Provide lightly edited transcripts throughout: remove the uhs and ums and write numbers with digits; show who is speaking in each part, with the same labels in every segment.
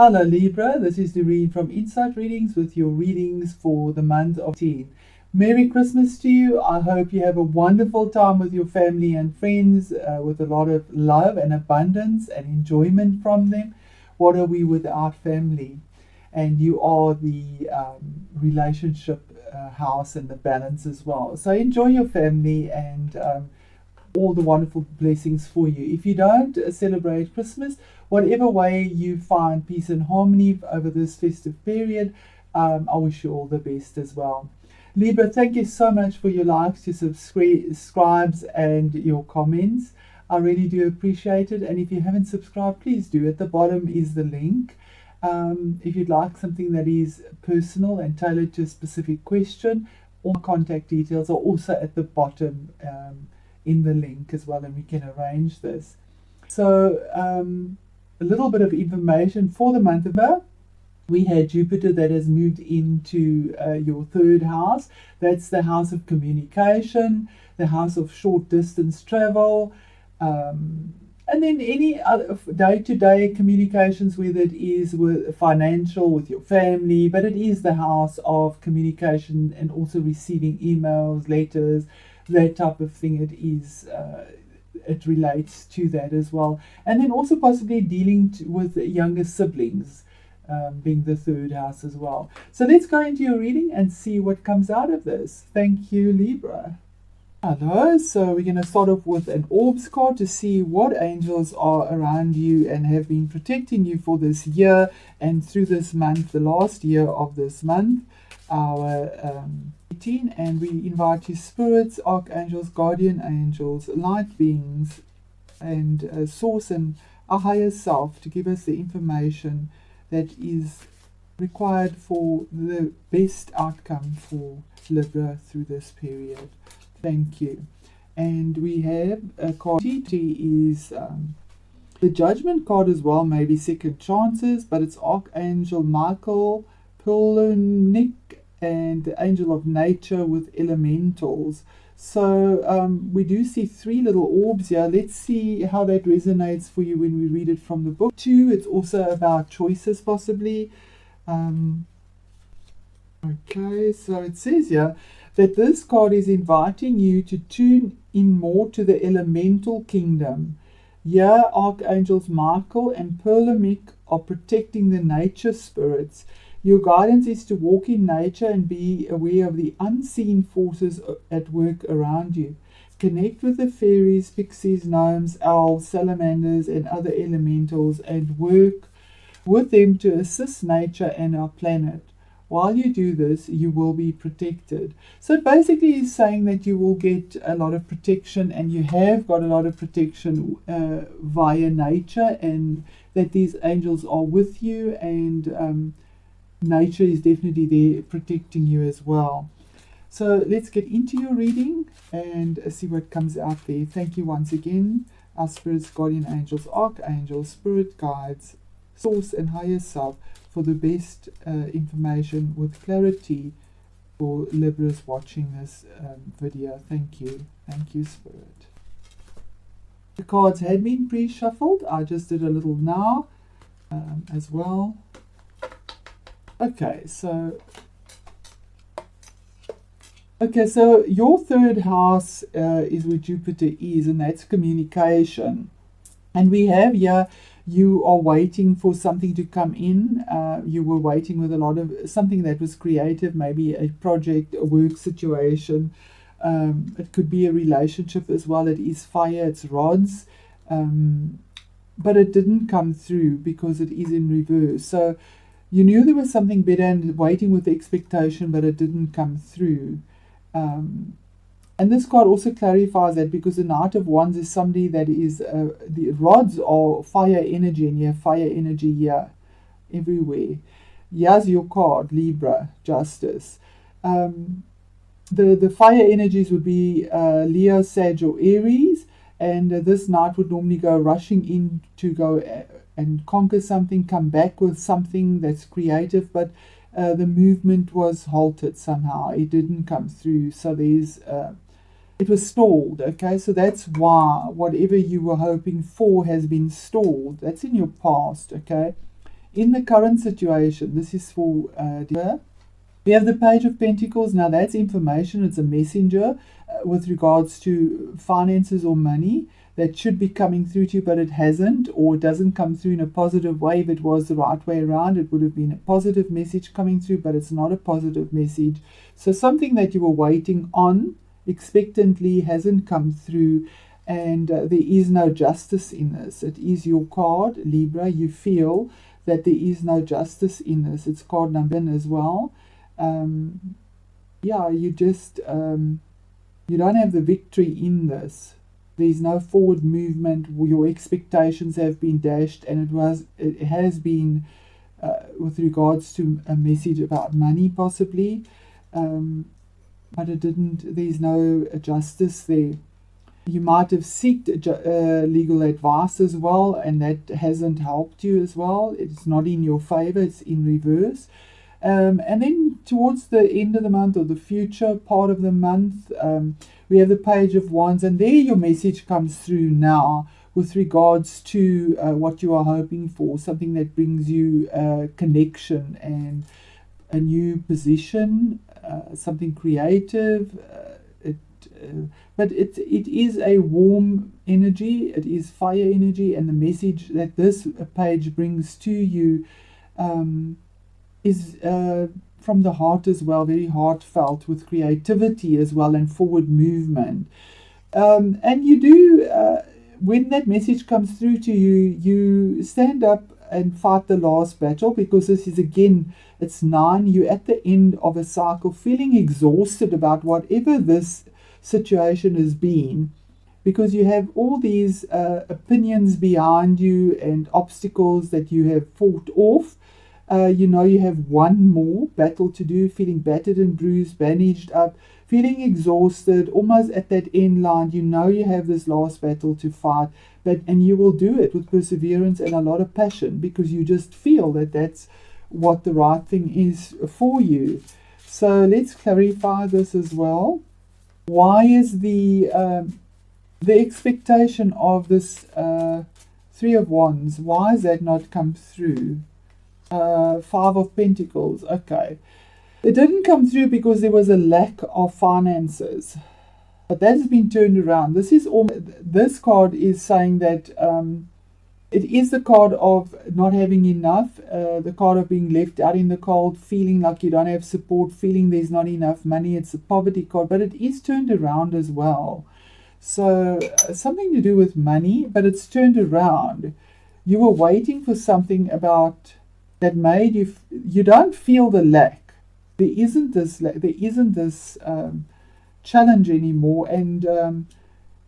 Speaker 1: Hello Libra, this is Doreen from Insight Readings with your readings for the month of Teen. Merry Christmas to you. I hope you have a wonderful time with your family and friends with a lot of love and abundance and enjoyment from them. What are we without family? And you are the relationship house and the balance as well. So enjoy your family and all the wonderful blessings for you. If you don't celebrate Christmas, whatever way you find peace and harmony over this festive period, I wish you all the best as well. Libra, thank you so much for your likes, your subscribes, and your comments. I really do appreciate it. And if you haven't subscribed, please do. At the bottom is the link. If you'd like something that is personal and tailored to a specific question, all contact details are also at the bottom in the link as well, and we can arrange this. So a little bit of information for the month of May. We had Jupiter that has moved into your third house. That's the house of communication, the house of short distance travel, and then any other day-to-day communications, whether it is with financial, with your family, but it is the house of communication and also receiving emails, letters, that type of thing. It relates to that as well. And then also possibly dealing with younger siblings, being the third house as well. So let's go into your reading and see what comes out of this. Thank you, Libra. Hello, so we're going to start off with an orbs card to see what angels are around you and have been protecting you for this year and through this month, the last year of this month, our 18, and we invite you spirits, archangels, guardian angels, light beings, and source and our higher self to give us the information that is required for the best outcome for Libra through this period. Thank you. And we have a card. TT is the judgment card as well, maybe second chances, but it's Archangel Michael, Pulnick, and the angel of nature with elementals. So we do see three little orbs here. Let's see how that resonates for you when we read it from the book. 2, it's also about choices possibly. Okay, so it says here that this card is inviting you to tune in more to the elemental kingdom. Here, Archangels Michael and Pulnick are protecting the nature spirits. Your guidance is to walk in nature and be aware of the unseen forces at work around you. Connect with the fairies, pixies, gnomes, elves, salamanders, and other elementals and work with them to assist nature and our planet. While you do this, you will be protected. So it basically is saying that you will get a lot of protection, and you have got a lot of protection via nature, and that these angels are with you, and nature is definitely there protecting you as well. So let's get into your reading and see what comes out there. Thank you once again, our spirits, guardian angels, archangels, spirit guides, source and higher self, for the best information with clarity for Libras watching this video. Thank you. Thank you, Spirit. The cards had been pre-shuffled. I just did a little now as well. Okay, so your third house is where Jupiter is, and that's communication. And we have here, you are waiting for something to come in. You were waiting with a lot of something that was creative, maybe a project, a work situation. It could be a relationship as well. It is fire, it's rods. But it didn't come through because it is in reverse. So you knew there was something better and waiting with expectation, but it didn't come through. And this card also clarifies that, because the Knight of Wands is somebody that is, the rods are fire energy, and you have fire energy here, everywhere. Here's your card, Libra, Justice. The fire energies would be Leo, Sag, or Aries, and this Knight would normally go rushing in to go and conquer something, come back with something that's creative, but the movement was halted somehow. It didn't come through, so there's it was stalled. Okay, so that's why whatever you were hoping for has been stalled. That's in your past. Okay, in the current situation. This is for Libra. We have the Page of Pentacles. Now that's information. It's a messenger with regards to finances or money that should be coming through to you, but it hasn't, or it doesn't come through in a positive way. If it was the right way around, it would have been a positive message coming through, but it's not a positive message. So something that you were waiting on expectantly hasn't come through, and there is no justice in this. It is your card, Libra. You feel that there is no justice in this. It's card number 1 as well. Yeah, you just you don't have the victory in this. There's no forward movement. Your expectations have been dashed, and it has been with regards to a message about money possibly, but it didn't. There's no justice there. You might have sought legal advice as well, and that hasn't helped you as well. It's not in your favor. It's in reverse. And then towards the end of the month, or the future part of the month, we have the Page of Wands, and there your message comes through now with regards to what you are hoping for, something that brings you connection and a new position, something creative. But it is a warm energy, it is fire energy, and the message that this page brings to you is from the heart as well, very heartfelt, with creativity as well and forward movement. And you do, when that message comes through to you, you stand up and fight the last battle, because this is, again, it's 9. You're at the end of a cycle, feeling exhausted about whatever this situation has been, because you have all these opinions behind you and obstacles that you have fought off. You know you have one more battle to do, feeling battered and bruised, bandaged up, feeling exhausted, almost at that end line. You know you have this last battle to fight, and you will do it with perseverance and a lot of passion, because you just feel that that's what the right thing is for you. So let's clarify this as well. Why is the expectation of this 3 of Wands, why has that not come through? 5 of Pentacles. Okay, it didn't come through because there was a lack of finances, but that has been turned around. This card is saying that it is the card of not having enough, the card of being left out in the cold, feeling like you don't have support, feeling there's not enough money. It's a poverty card, but it is turned around as well. So something to do with money, but it's turned around. You were waiting for something about that made you don't feel the lack. There isn't this challenge anymore, and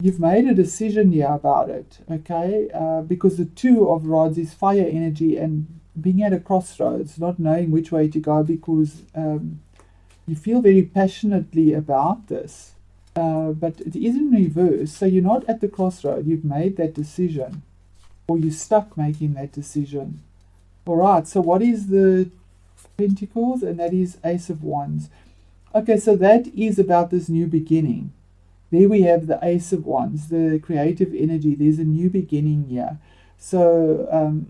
Speaker 1: you've made a decision here about it, okay? Because the 2 of Rods is fire energy, and being at a crossroads, not knowing which way to go, because you feel very passionately about this, but it is in reverse. So you're not at the crossroad. You've made that decision, or you're stuck making that decision. All right, so what is the Pentacles? And that is Ace of Wands. Okay, so that is about this new beginning. There we have the Ace of Wands, the creative energy. There's a new beginning here. So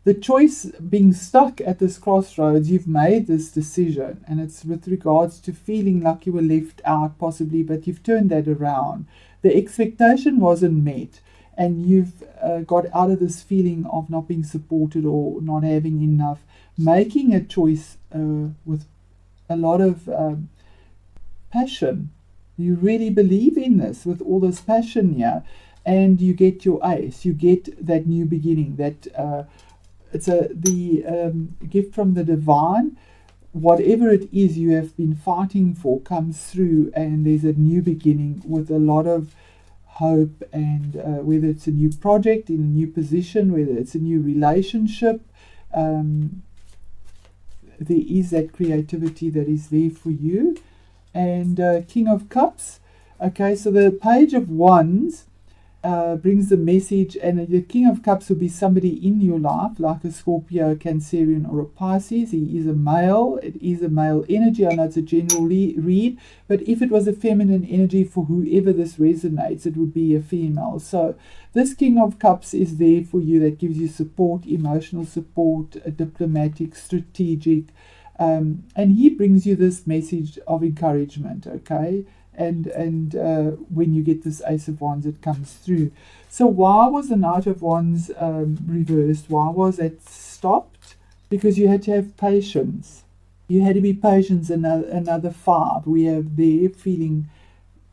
Speaker 1: the choice, being stuck at this crossroads, you've made this decision, and it's with regards to feeling like you were left out possibly, but you've turned that around. The expectation wasn't met, and you've got out of this feeling of not being supported or not having enough, making a choice with a lot of passion. You really believe in this with all this passion here, and you get your ace. You get that new beginning. That it's the gift from the divine. Whatever it is you have been fighting for comes through, and there's a new beginning with a lot of hope, and whether it's a new project in a new position, whether it's a new relationship, there is that creativity that is there for you. And King of Cups. Okay, so the Page of Wands, brings the message, and the King of Cups will be somebody in your life, like a Scorpio, Cancerian, or a Pisces. He is a male. It is a male energy. I know it's a general read, but if it was a feminine energy for whoever this resonates, it would be a female. So this King of Cups is there for you, that gives you support, emotional support, diplomatic, strategic, and he brings you this message of encouragement, okay? And when you get this Ace of Wands, it comes through. So why was the Knight of Wands reversed? Why was it stopped? Because you had to have patience. You had to be patient. Another 5. We have there feeling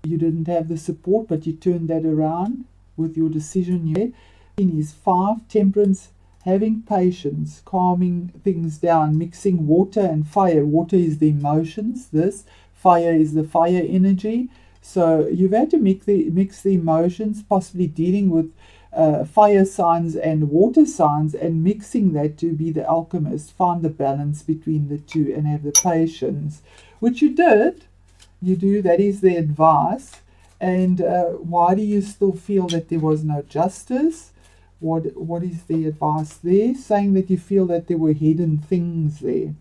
Speaker 1: you didn't have the support, but you turned that around with your decision. In his 5, Temperance, having patience, calming things down, mixing water and fire. Water is the emotions. Fire is the fire energy. So you've had to mix the emotions, possibly dealing with fire signs and water signs, and mixing that to be the alchemist, find the balance between the two and have the patience, which you did. You do. That is the advice. And why do you still feel that there was no justice? What is the advice there? Saying that you feel that there were hidden things there.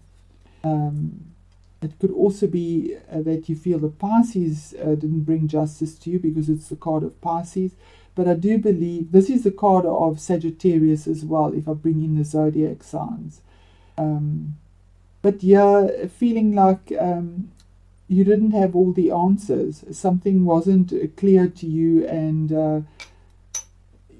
Speaker 1: It could also be that you feel the Pisces didn't bring justice to you, because it's the card of Pisces. But I do believe this is the card of Sagittarius as well, if I bring in the zodiac signs. But yeah, feeling like you didn't have all the answers. Something wasn't clear to you, and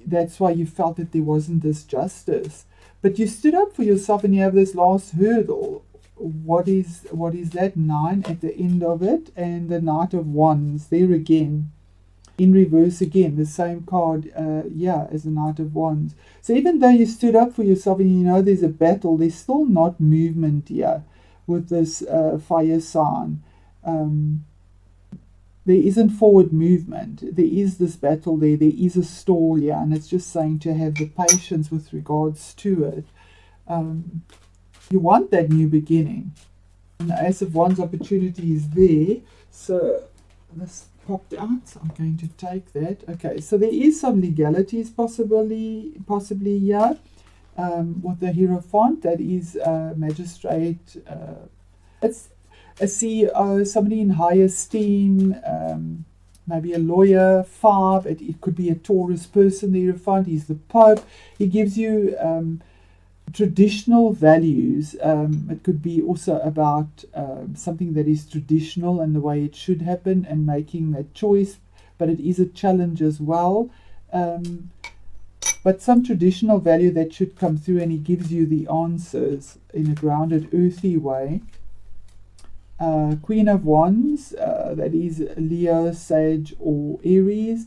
Speaker 1: that's why you felt that there wasn't this justice. But you stood up for yourself, and you have this last hurdle. What is that? 9 at the end of it, and the Knight of Wands there again, in reverse again, the same card, as the Knight of Wands. So even though you stood up for yourself, and you know there's a battle, there's still not movement here with this fire sign. There isn't forward movement. There is this battle there. There is a stall here, and it's just saying to have the patience with regards to it. You want that new beginning. And the Ace of Wands opportunity is there. So this popped out. So I'm going to take that. Okay, so there is some legalities possibly here. With the Hierophant, that is magistrate. It's a CEO, somebody in high esteem, maybe a lawyer. 5, it could be a Taurus person, the Hierophant. He's the Pope. He gives you traditional values. It could be also about something that is traditional and the way it should happen, and making that choice. But it is a challenge as well. But some traditional value that should come through, and he gives you the answers in a grounded, earthy way. Queen of Wands, that is Leo, Sage, or Aries.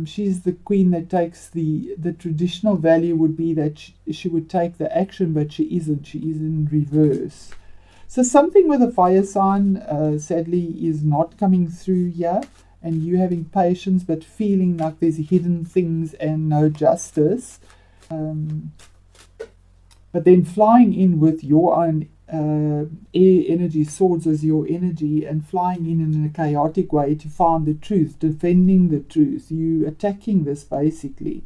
Speaker 1: She's the queen that takes the traditional value would be that she would take the action, but she isn't. She is in reverse. So something with a fire sign, sadly, is not coming through here. And you having patience, but feeling like there's hidden things and no justice. But then flying in with your own air energy, swords as your energy, and flying in a chaotic way to find the truth, defending the truth. You attacking this basically.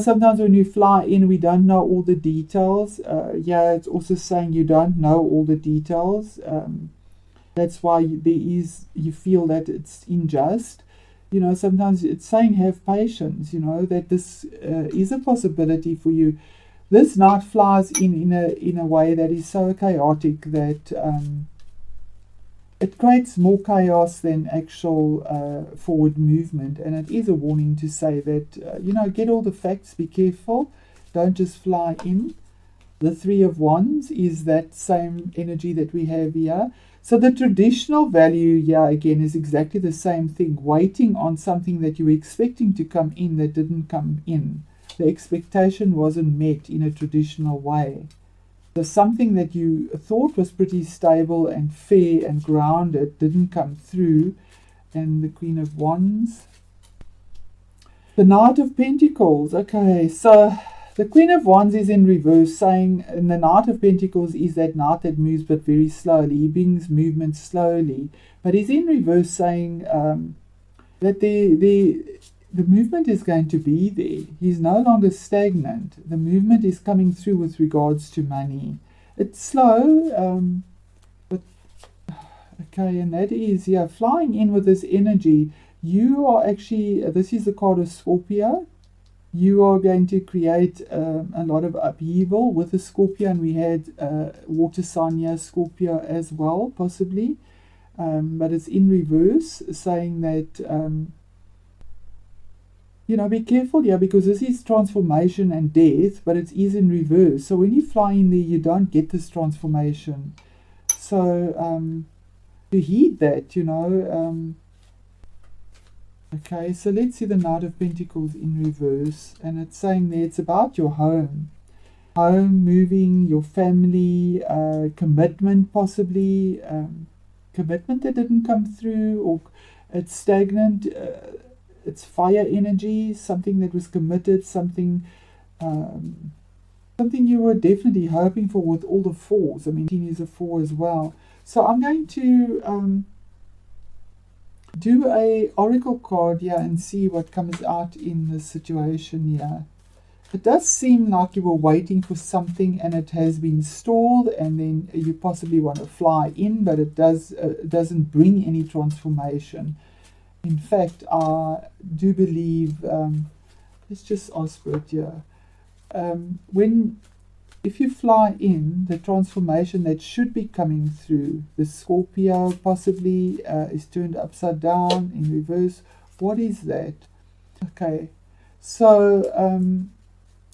Speaker 1: Sometimes when you fly in, we don't know all the details. It's also saying you don't know all the details. That's why you feel that it's unjust. Sometimes it's saying have patience, that this is a possibility for you. This knight flies in a way that is so chaotic that it creates more chaos than actual forward movement. And it is a warning to say that, get all the facts, be careful, don't just fly in. The 3 of Wands is that same energy that we have here. So the traditional value here again is exactly the same thing, waiting on something that you were expecting to come in that didn't come in. The expectation wasn't met in a traditional way. So something that you thought was pretty stable and fair and grounded didn't come through. And the Queen of Wands. The Knight of Pentacles. Okay, so The Queen of Wands is in reverse, saying, and the Knight of Pentacles is that knight that moves but very slowly. He brings movement slowly, but he's in reverse, saying that the movement is going to be there. He's no longer stagnant. The movement is coming through with regards to money. It's slow, but okay, and that is, yeah, flying in with this energy. You are actually, this is the card of Scorpio. You are going to create a lot of upheaval with the Scorpio, and we had water sign here, Scorpio as well, possibly. But it's in reverse, saying that, you know, be careful here, because this is transformation and death, but it is in reverse. So when you fly in there, you don't get this transformation. So to heed that, you know. Okay, so let's see the Knight of Pentacles in reverse, and it's saying there it's about your home. Home, moving, your family, commitment possibly, commitment that didn't come through, or it's stagnant, it's fire energy, something that was committed, something you were definitely hoping for with all the fours. I mean, 10 is a 4 as well. So I'm going to do a oracle card here and see what comes out in this situation here. It does seem like you were waiting for something and it has been stalled, and then you possibly want to fly in, but it doesn't bring any transformation. In fact, I do believe, let's just ask for it here. If you fly in, the transformation that should be coming through, the Scorpio possibly is turned upside down, in reverse. What is that? Okay, so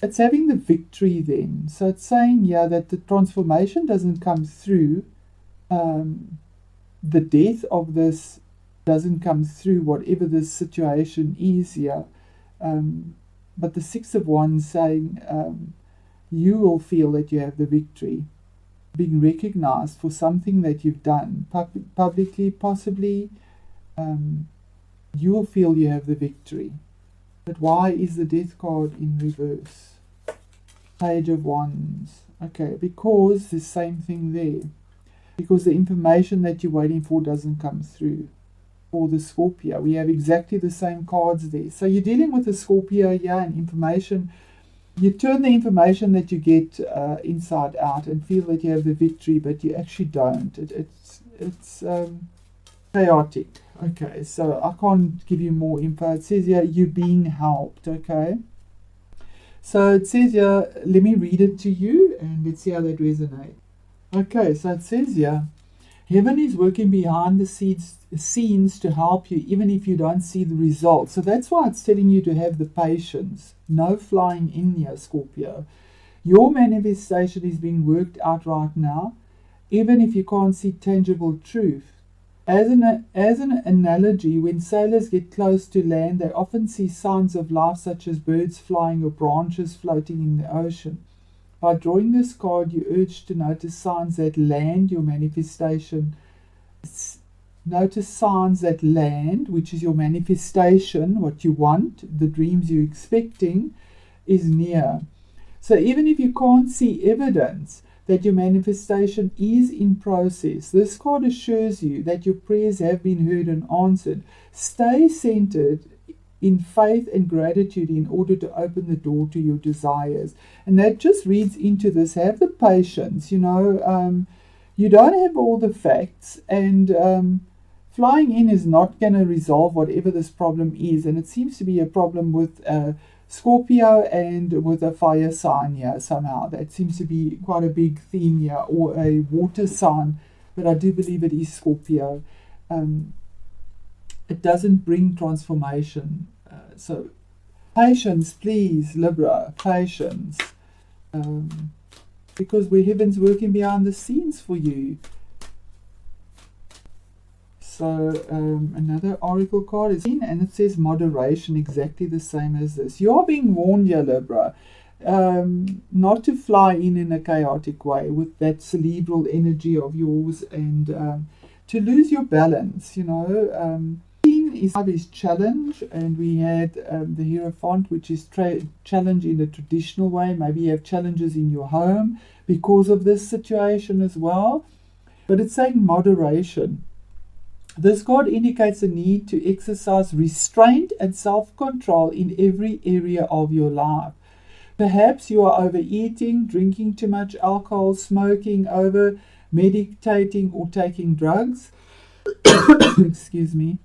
Speaker 1: it's having the victory then. So it's saying, yeah, that the transformation doesn't come through. The death of this doesn't come through, whatever this situation is here. But the Six of Wands saying, you will feel that you have the victory, being recognized for something that you've done publicly, possibly. You will feel you have the victory. But why is the Death card in reverse? Page of Wands. Okay, because the same thing there. Because the information that you're waiting for doesn't come through. For the Scorpio, we have exactly the same cards there. So you're dealing with the Scorpio here, and information. You turn the information that you get inside out and feel that you have the victory, but you actually don't. It's chaotic. Okay, so I can't give you more info. It says here, you're being helped. Okay, so it says here, let me read it to you and let's see how that resonates. Okay, so it says here, heaven is working behind the scenes to help you, even if you don't see the results. So that's why it's telling you to have the patience. No flying in here, Scorpio. Your manifestation is being worked out right now, even if you can't see tangible truth. As an analogy, when sailors get close to land, they often see signs of life, such as birds flying or branches floating in the ocean. By drawing this card, you urge to notice signs that land your manifestation. Notice signs that land, which is your manifestation, what you want, the dreams you're expecting, is near. So even if you can't see evidence that your manifestation is in process, this card assures you that your prayers have been heard and answered. Stay centered in faith and gratitude in order to open the door to your desires. And that just reads into this. Have the patience, you know. You don't have all the facts, and flying in is not going to resolve whatever this problem is. And it seems to be a problem with Scorpio and with a fire sign here somehow. That seems to be quite a big theme here, or a water sign, but I do believe it is Scorpio. It doesn't bring transformation. So patience, please, Libra, patience. Because where heaven's working behind the scenes for you. So another oracle card is in, and it says moderation, exactly the same as this. You're being warned here, Libra, not to fly in a chaotic way with that cerebral energy of yours, and to lose your balance, you know. is challenge, and we had the Hierophant, which is challenge in a traditional way. Maybe you have challenges in your home because of this situation as well. But it's saying moderation. This card indicates a need to exercise restraint and self-control in every area of your life. Perhaps you are overeating, drinking too much alcohol, smoking, over meditating or taking drugs. Excuse me.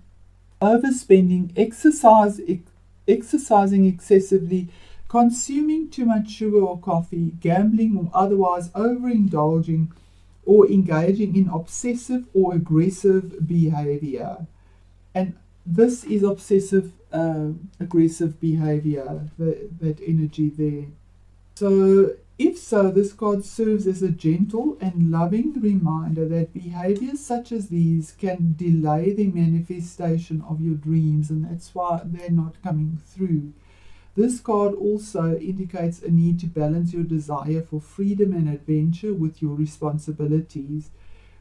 Speaker 1: Overspending, exercising excessively, consuming too much sugar or coffee, gambling or otherwise overindulging, or engaging in obsessive or aggressive behavior. And this is obsessive aggressive behavior, that energy there. So if so, this card serves as a gentle and loving reminder that behaviors such as these can delay the manifestation of your dreams, and that's why they're not coming through. This card also indicates a need to balance your desire for freedom and adventure with your responsibilities,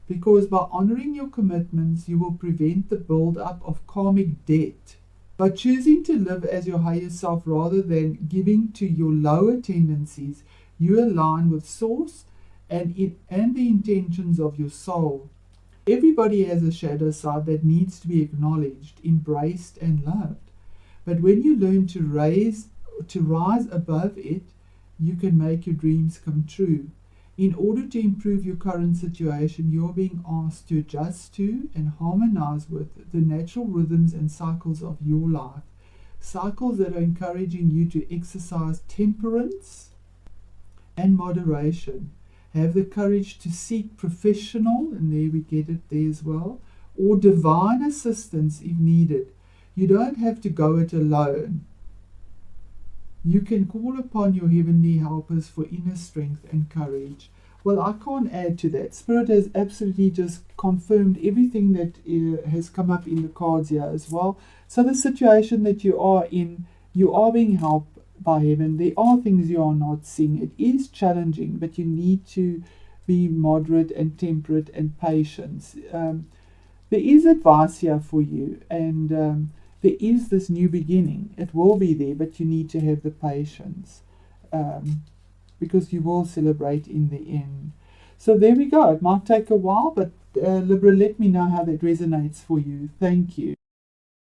Speaker 1: because by honoring your commitments, you will prevent the build-up of karmic debt. By choosing to live as your higher self rather than giving to your lower tendencies, you align with Source and the intentions of your soul. Everybody has a shadow side that needs to be acknowledged, embraced, and loved. But when you learn to rise above it, you can make your dreams come true. In order to improve your current situation, you're being asked to adjust to and harmonize with the natural rhythms and cycles of your life. Cycles that are encouraging you to exercise temperance and moderation. Have the courage to seek professional, and there we get it there as well, or divine assistance if needed. You don't have to go it alone. You can call upon your heavenly helpers for inner strength and courage. Well, I can't add to that. Spirit has absolutely just confirmed everything that has come up in the cards here as well. So the situation that you are in, you are being helped by heaven. There are things you are not seeing. It is challenging, but you need to be moderate and temperate and patient. There is advice here for you, and there is this new beginning. It will be there, but you need to have the patience, because you will celebrate in the end. So there we go. It might take a while, but Libra, let me know how that resonates for you. Thank you.